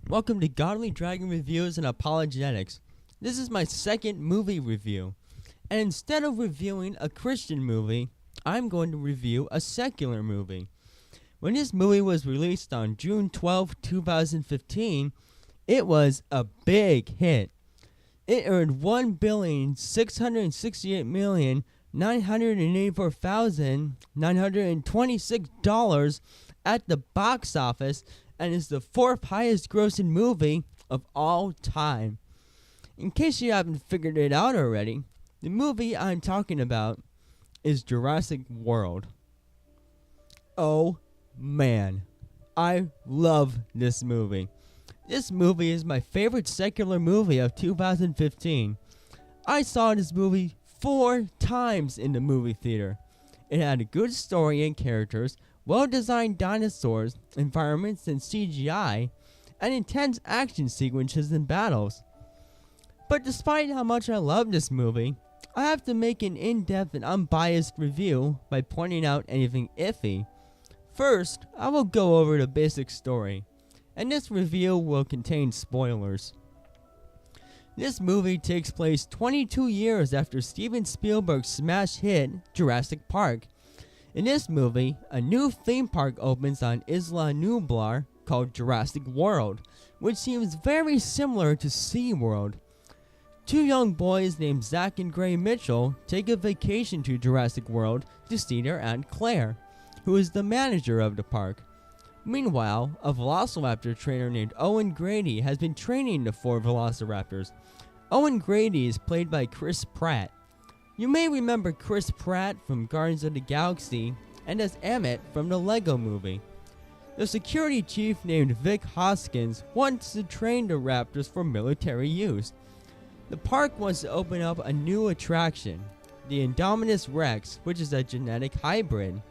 Welcome to Godly Dragon Reviews and Apologetics. This is my second movie review. And instead of reviewing a Christian movie, I'm going to review a secular movie. When this movie was released on June 12, 2015, it was a big hit. It earned $1,668,984,926 at the box office and is the fourth highest grossing movie of all time. In case you haven't figured it out already, the movie I'm talking about is Jurassic World. Oh man, I love this movie. This movie is my favorite secular movie of 2015. I saw this movie 4 times in the movie theater. It had a good story and characters, well-designed dinosaurs, environments and CGI, and intense action sequences and battles. But despite how much I love this movie, I have to make an in-depth and unbiased review by pointing out anything iffy. First, I will go over the basic story, and this review will contain spoilers. This movie takes place 22 years after Steven Spielberg's smash hit Jurassic Park. In this movie, a new theme park opens on Isla Nublar called Jurassic World, which seems very similar to SeaWorld. 2 young boys named Zach and Gray Mitchell take a vacation to Jurassic World to see their Aunt Claire, who is the manager of the park. Meanwhile, a velociraptor trainer named Owen Grady has been training the 4 velociraptors. Owen Grady is played by Chris Pratt. You may remember Chris Pratt from Guardians of the Galaxy and as Emmett from the Lego Movie. The security chief named Vic Hoskins wants to train the raptors for military use. The park wants to open up a new attraction, the Indominus Rex, which is a genetic hybrid.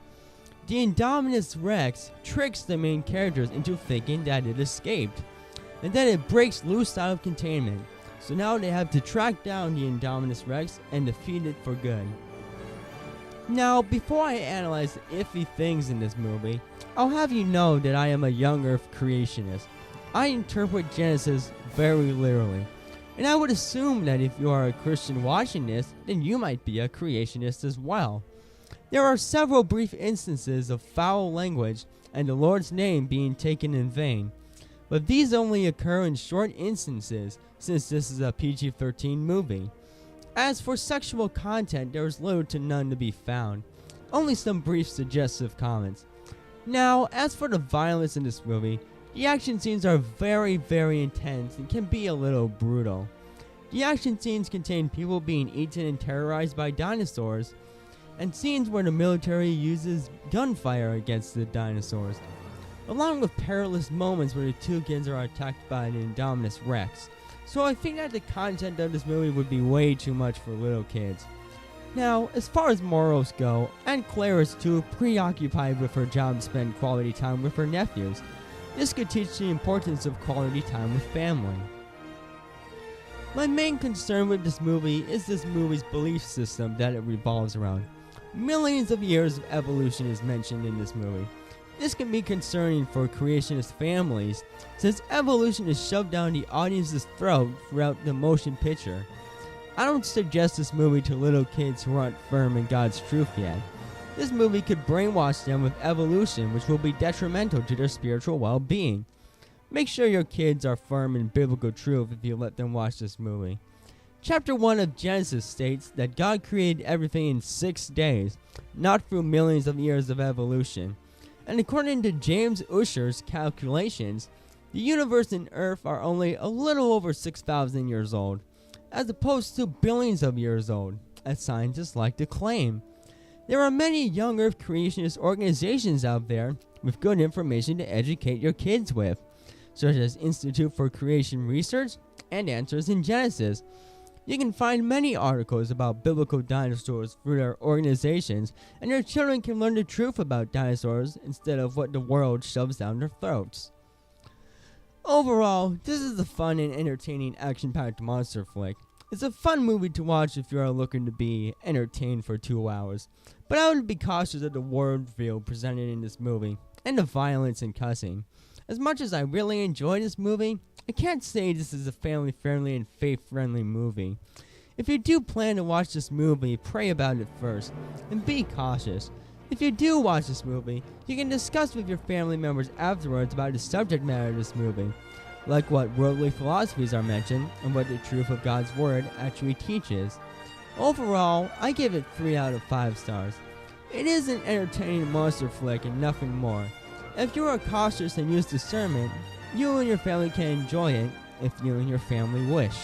The Indominus Rex tricks the main characters into thinking that it escaped, and then it breaks loose out of containment. So now they have to track down the Indominus Rex and defeat it for good. Now, before I analyze the iffy things in this movie, I'll have you know that I am a young Earth creationist. I interpret Genesis very literally, and I would assume that if you are a Christian watching this, then you might be a creationist as well. There are several brief instances of foul language and the Lord's name being taken in vain, but these only occur in short instances since this is a PG-13 movie. As for sexual content, there is little to none to be found, only some brief suggestive comments. Now, as for the violence in this movie, the action scenes are very intense and can be a little brutal. The action scenes contain people being eaten and terrorized by dinosaurs, and scenes where the military uses gunfire against the dinosaurs, along with perilous moments where the 2 kids are attacked by the Indominus Rex. So I think that the content of this movie would be way too much for little kids. Now, as far as morals go, Aunt Claire is too preoccupied with her job to spend quality time with her nephews. This could teach the importance of quality time with family. My main concern with this movie is this movie's belief system that it revolves around. Millions of years of evolution is mentioned in this movie. This can be concerning for creationist families, since evolution is shoved down the audience's throat throughout the motion picture. I don't suggest this movie to little kids who aren't firm in God's truth yet. This movie could brainwash them with evolution, which will be detrimental to their spiritual well-being. Make sure your kids are firm in biblical truth if you let them watch this movie. Chapter 1 of Genesis states that God created everything in 6 days, not through millions of years of evolution. And according to James Ussher's calculations, the universe and Earth are only a little over 6,000 years old, as opposed to billions of years old, as scientists like to claim. There are many young Earth creationist organizations out there with good information to educate your kids with, such as Institute for Creation Research and Answers in Genesis. You can find many articles about biblical dinosaurs through their organizations, and your children can learn the truth about dinosaurs instead of what the world shoves down their throats. Overall, this is a fun and entertaining action-packed monster flick. It's a fun movie to watch if you are looking to be entertained for 2 hours, but I would be cautious of the worldview presented in this movie and the violence and cussing. As much as I really enjoyed this movie, I can't say this is a family-friendly and faith-friendly movie. If you do plan to watch this movie, pray about it first, and be cautious. If you do watch this movie, you can discuss with your family members afterwards about the subject matter of this movie, like what worldly philosophies are mentioned and what the truth of God's Word actually teaches. Overall, I give it 3 out of 5 stars. It is an entertaining monster flick and nothing more. If you are cautious and use discernment, you and your family can enjoy it if you and your family wish.